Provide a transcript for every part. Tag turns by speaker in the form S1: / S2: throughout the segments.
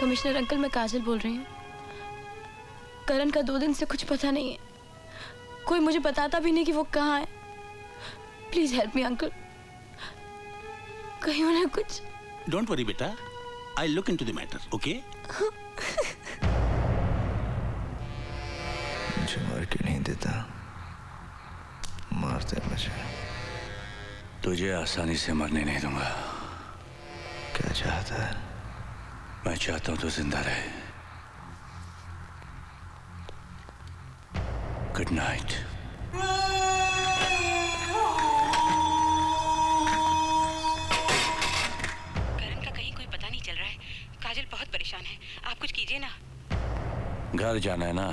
S1: Commissioner uncle, मैं काजल बोल रही हूँ। करण का 2 दिन से कुछ पता नहीं है। कोई मुझे बताता भी नहीं कि वो कहाँ है। Please help me uncle. कहीं उन्हें कुछ।
S2: डोंट वरी बेटा, I look into the matter, okay?
S3: मुझे मार के नहीं देता, मारते मुझे।
S4: तुझे आसानी से मरने नहीं दूंगा।
S3: क्या चाहता है?
S4: मैं चाहता हूं तू जिंदा रहे। Good night.
S5: करण का कहीं कोई पता नहीं चल रहा है। काजल बहुत परेशान है, आप कुछ कीजिए ना।
S4: घर जाना है ना,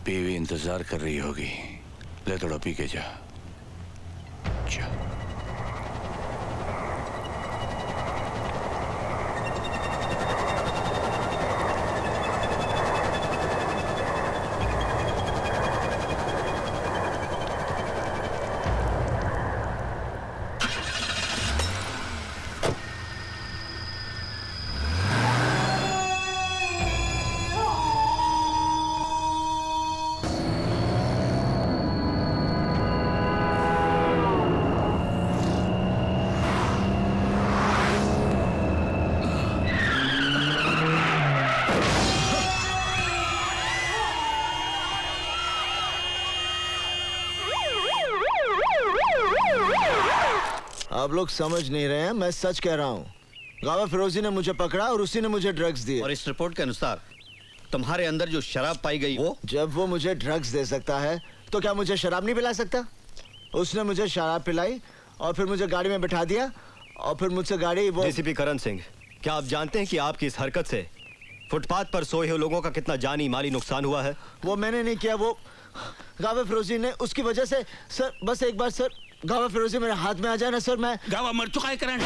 S4: बीवी इंतजार कर रही होगी। ले थोड़ा पी के जा।
S3: आप लोग समझ नहीं रहे हैं, मैं सच कह रहा हूँ। गावा फिरोजी ने मुझे पकड़ा और उसी ने मुझे ड्रग्स दिए।
S6: और इस रिपोर्ट के अनुसार तुम्हारे अंदर जो शराब पाई गई वो,
S3: जब वो मुझे ड्रग्स दे सकता है तो क्या मुझे शराब नहीं पिला सकता? उसने मुझे शराब पिलाई और फिर मुझे गाड़ी में बिठा दिया और फिर मुझसे गाड़ी वो।
S6: डीसीपी करण सिंह, क्या आप जानते हैं कि आपकी इस हरकत से फुटपाथ पर सोए हुए लोगों का कितना जानी माली नुकसान हुआ है?
S3: वो मैंने नहीं किया, वो गावा फिरोजी ने। उसकी वजह से सर, बस एक बार सर गावा फिरोजी मेरे हाथ में आ जाए ना सर। मैं
S2: गावा मर चुका है करण।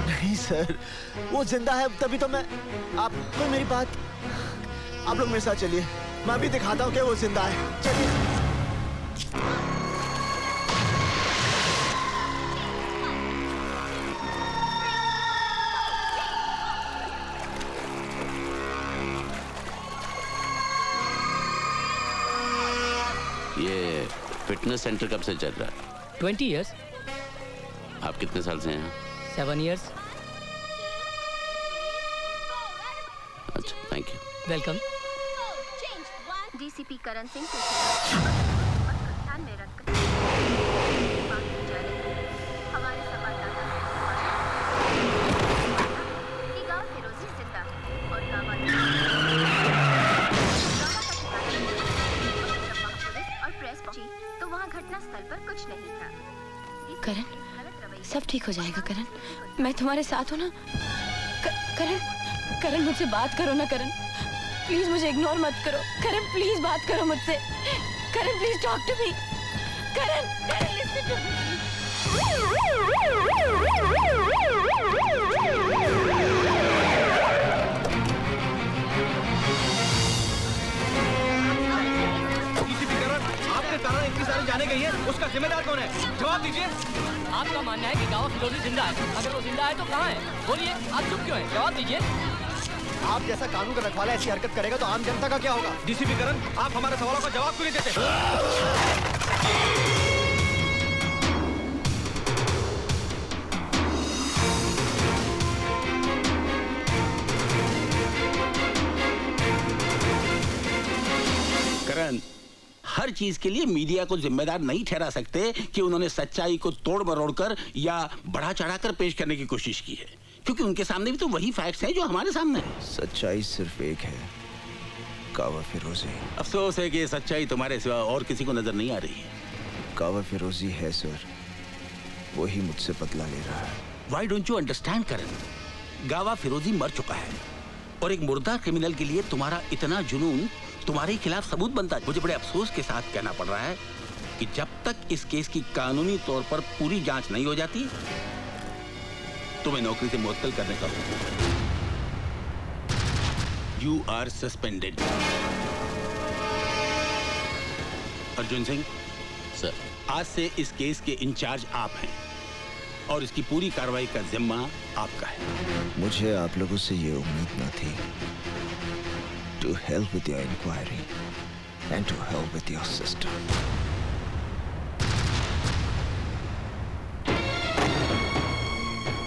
S3: नहीं सर, वो जिंदा है, तभी तो मैं। आप कोई मेरी बात, आप लोग मेरे साथ चलिए, मैं अभी दिखाता हूँ कि वो जिंदा है। चलिए।
S2: ये फिटनेस सेंटर कब से चल रहा है?
S7: 20 years.
S2: आप कितने साल से हैं?
S7: 7 years.
S2: अच्छा, thank you.
S7: Welcome.
S8: DCP Karan Singh ध्यान में रखकर हमारे संवाददाता कि गांव फिरोजी जिंदा है और गांव और प्रेस पहुंची तो वहां घटना स्थल पर कुछ नहीं था।
S1: करण, सब ठीक हो जाएगा करण, मैं तुम्हारे साथ हूँ ना। करण, करण मुझसे बात करो ना करण, प्लीज मुझे इग्नोर मत करो। करण प्लीज बात करो मुझसे। Karan please talk to me. Karan, Karan listen to me.
S6: कारण इतनी सारी जाने गई है, उसका जिम्मेदार कौन है? जवाब दीजिए।
S7: आपका मानना है कि गावा फिरोजी जिंदा है। अगर वो जिंदा है तो कहाँ है? बोलिए, आप चुप क्यों हैं? जवाब दीजिए।
S6: आप जैसा कानून का रखवाला ऐसी हरकत करेगा तो आम जनता का क्या होगा? डीसीपी करण, आप हमारे सवालों का जवाब क्यों नहीं देते?
S2: करण, हर चीज के लिए मीडिया को जिम्मेदार नहीं ठहरा सकते कि उन्होंने सच्चाई को तोड़ मरोड़ कर या बढ़ा चढ़ाकर पेश करने की कोशिश की है, क्योंकि उनके सामने भी तो वही फैक्ट्स हैं जो हमारे सामने हैं।
S3: सच्चाई सिर्फ एक है, गावा फिरोजी।
S2: अफसोस है कि ये सच्चाई तुम्हारे सिवा और किसी को नजर नहीं आ रही है।
S3: गावा फिरोजी है सर, वही मुझसे बदला ले रहा है।
S2: Why don't you understand करण? गावा फिरोजी मर चुका है और एक मुर्दा क्रिमिनल के लिए तुम्हारा इतना जुनून तुम्हारे खिलाफ सबूत बनता है। मुझे बड़े अफसोस के साथ कहना पड़ रहा है कि जब तक इस केस की कानूनी तौर पर पूरी जांच नहीं हो जाती, तुम्हें नौकरी से मुअत्तल करने का हुक्म है। You are suspended. Arjun Singh sir, आज से इस केस के इंचार्ज आप हैं। और इसकी पूरी कार्रवाई का जिम्मा आपका है।
S3: मुझे आप लोगों से ये उम्मीद न थी। To help with your enquiry and to help with your sister.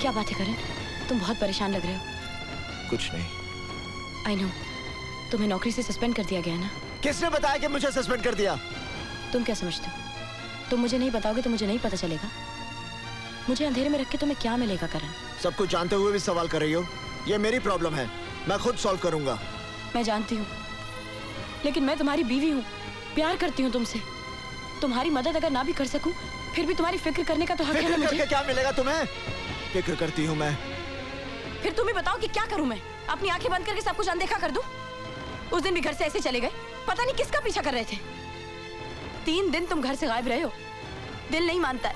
S1: क्या बात है करण, तुम बहुत परेशान लग रहे हो।
S3: कुछ नहीं।
S1: आई नो, तुम्हें नौकरी से सस्पेंड कर दिया गया ना।
S3: किसने बताया कि मुझे सस्पेंड कर दिया?
S1: तुम क्या समझते हो? तुम मुझे नहीं बताओगे तो मुझे नहीं पता चलेगा। मुझे अंधेरे में रख के तुम्हें क्या मिलेगा करण?
S3: सब कुछ जानते हुए भी सवाल कर रही हो। ये मेरी प्रॉब्लम है, मैं खुद सॉल्व करूंगा।
S1: मैं जानती हूँ, लेकिन मैं तुम्हारी बीवी हूँ, प्यार करती हूँ तुमसे। तुम्हारी मदद अगर ना भी कर सकूं, फिर भी तुम्हारी फिक्र करने का तो हक है ना
S3: फिक्र
S1: मुझे।
S3: करके क्या मिलेगा तुम्हें? फिक्र करती हूँ मैं।
S1: फिर तुम ही बताओ कि क्या करूं मैं? अपनी आंखें बंद करके सब कुछ अनदेखा कर दूं? उस दिन भी घर से ऐसे चले गए, पता नहीं किसका पीछा कर रहे थे। 3 दिन तुम घर से गायब रहे हो। दिल नहीं मानता है,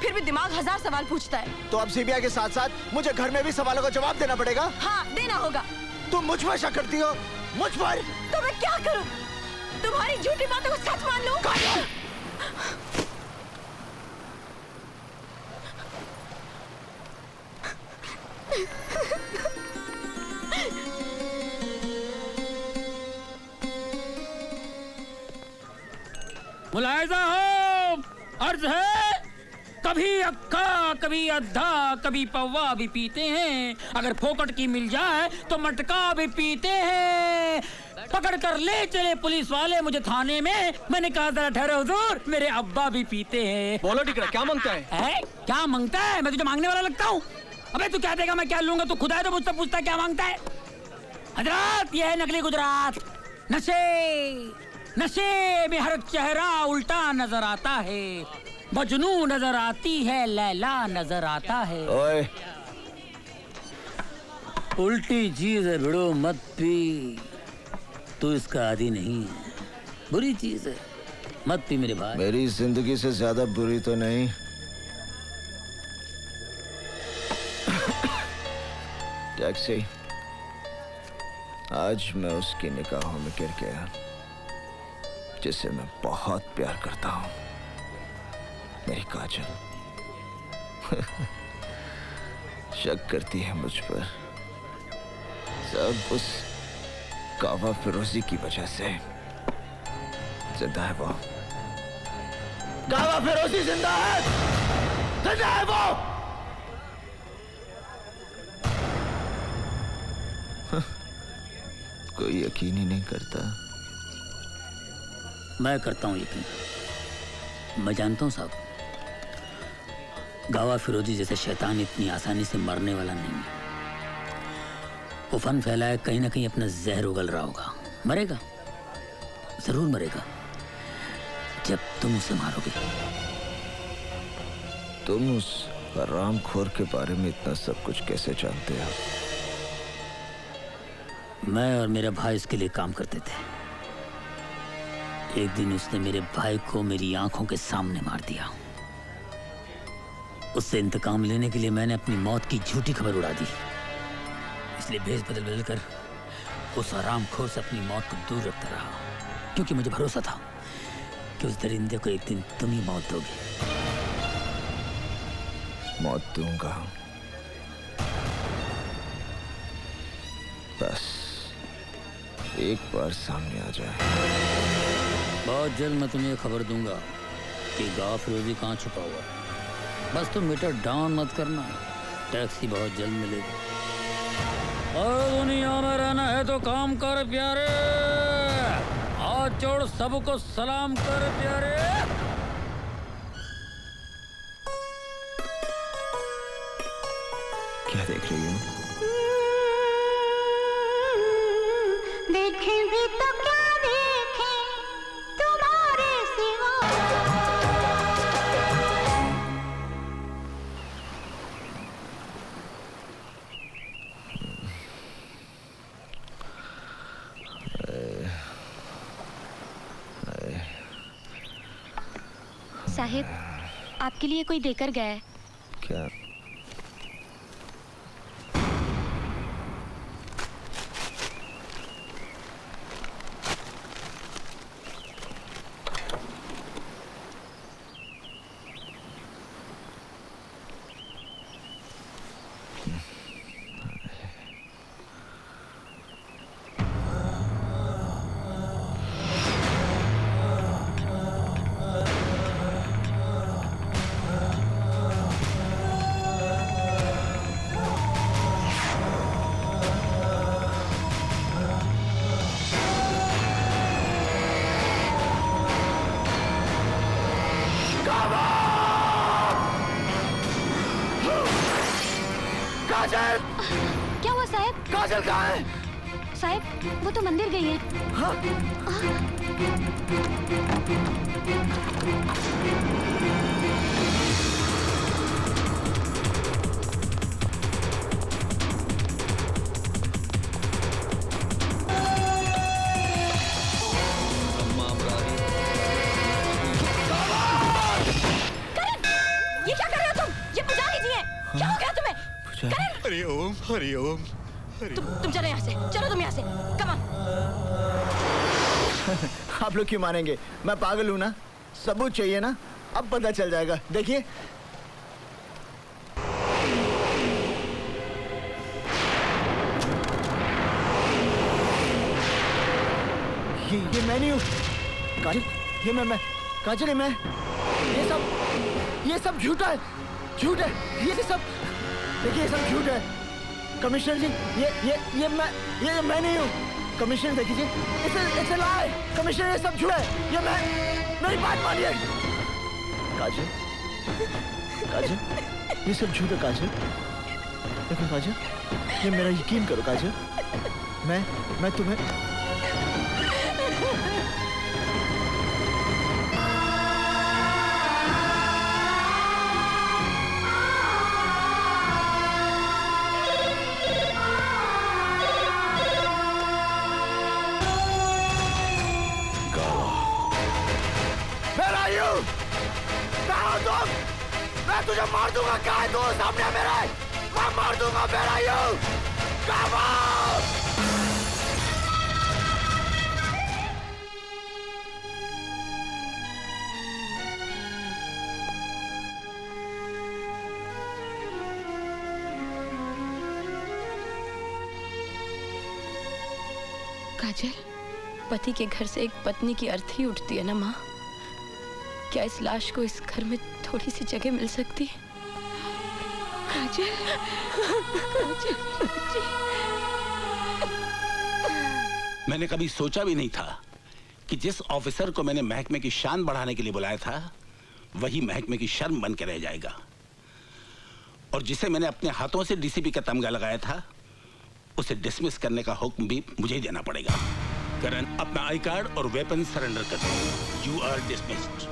S1: फिर भी दिमाग 1000 सवाल पूछता है।
S3: तो अब सीबीआई के साथ साथ मुझे घर में भी सवालों का जवाब देना पड़ेगा।
S1: हाँ, देना होगा।
S3: तुम मुझ पर शक करती हो? मुझ पर?
S1: तो मैं क्या करूं? तुम्हारी झूठी बातों को सच मान लूं?
S7: मुलाहिजा हो, अर्ज है, कभी अक्का कभी अद्धा कभी पौवा भी पीते हैं, अगर फोकट की मिल जाए तो मटका भी पीते हैं। पकड़ कर ले चले पुलिस वाले मुझे थाने में, मैंने कहा जरा ठहरो हुजूर, मेरे अब्बा भी पीते हैं।
S6: बोलो टिकरा, क्या मांगता है?
S7: क्या मांगता है? मैं तुझे मांगने वाला लगता हूँ? अबे तू क्या देगा, मैं क्या लूंगा? तू खुदा है तो मुझसे पूछता क्या मांगता है? हजरात, ये है नकली गुजरात। नशे में हर चेहरा उल्टा नजर आता है, मजनू नजर आती है, लैला नजर आता है।
S3: ओए,
S7: उल्टी चीज है भिड़ो मत पी, तू इसका आदी नहीं है, बुरी चीज है, मत पी मेरे भाई।
S3: मेरी जिंदगी से ज्यादा बुरी तो नहीं। टैक्सी। आज मैं उसकी निगाहों में गिर गया जिसे मैं बहुत प्यार करता हूँ, मेरी काजल। शक करती है मुझ पर, सब उस कावा फिरोजी की वजह से। जिंदा है वो, कावा फिरोजी जिंदा है, जिंदा है वो। कोई यकीन ही नहीं करता।
S7: मैं करता हूँ यकीन। मैं जानता हूँ साहब, गावा फिरोजी जैसे शैतान इतनी आसानी से मरने वाला नहीं है। वो फन फैलाए, कहीं ना कहीं अपना जहर उगल रहा होगा। मरेगा, जरूर मरेगा, जब तुम उसे मारोगे।
S3: तुम उस हरामखोर के बारे में इतना सब कुछ कैसे जानते हो?
S7: मैं और मेरा भाई इसके लिए काम करते थे। एक दिन उसने मेरे भाई को मेरी आंखों के सामने मार दिया। उससे इंतकाम लेने के लिए मैंने अपनी मौत की झूठी खबर उड़ा दी। इसलिए भेष बदल बदल कर उस हरामखोर से अपनी मौत को दूर रखता रहा, क्योंकि मुझे भरोसा था कि उस दरिंदे को एक दिन तुम ही मौत दोगे।
S3: मौत दूंगा, बस एक बार सामने आ जाए।
S7: बहुत जल्द मैं तुम्हें खबर दूंगा कि गावा फिरोजी कहाँ छुपा हुआ है। बस तुम मीटर डाउन मत करना, टैक्सी बहुत जल्द मिलेगी। और दुनिया में रहना है तो काम कर प्यारे, हाथ जोड़ सबको सलाम कर प्यारे।
S3: क्या देख रही हो?
S8: देखें भी तो क्या देखें तुम्हारे सिवा। साहिब, आपके लिए कोई देकर गया है।
S3: क्या? काजल!
S1: क्या हुआ साहब?
S3: काजल कहाँ है?
S1: साहब वो तो मंदिर गई है।
S3: हाँ?
S1: ये क्या कर रहे हो तुम? ये बुझा लीजिए। क्या हो गया तुम्हें? करण!
S6: हरिओम हरिओम।
S1: तुम चलो यहाँ से, चलो तुम यहाँ से, कम ऑन।
S3: आप लोग क्यों मानेंगे? मैं पागल हूँ ना? सबूत चाहिए ना? अब पता चल जाएगा, देखिए। ये मैं नहीं हूँ। काजल, ये मैं काजल है मैं। ये सब झूठा है, झूठ है। ये सब देखिए, ये सब झूठ है। कमिश्नर जी, ये मैं नहीं हूँ। कमिश्नर देखिए, इट्स अ लाई। कमिश्नर, ये सब झूठ है। ये मैं, मेरी बात मानिए। काजल, काजल, ये सब झूठ है काजल। देखो काजल, ये मेरा यकीन करो काजल। मैं तुम्हें मैं तुझे मार दूंगा। क्या है तू सामने मेरा? मैं मार दूंगा बेरायू।
S1: काजल, पति के घर से एक पत्नी की अर्थी उठती है ना माँ। क्या इस लाश को इस घर में थोड़ी सी जगह मिल सकती है? काजल,
S2: मैंने कभी सोचा भी नहीं था कि जिस ऑफिसर को मैंने महकमे की शान बढ़ाने के लिए बुलाया था, वही महकमे की शर्म बन के रह जाएगा। और जिसे मैंने अपने हाथों से डीसीपी का तमगा लगाया था, उसे डिसमिस करने का हुक्म भी मुझे ही देना पड़ेगा। करण, अपना आई कार्ड और वेपन सरेंडर कर दो। You are dismissed.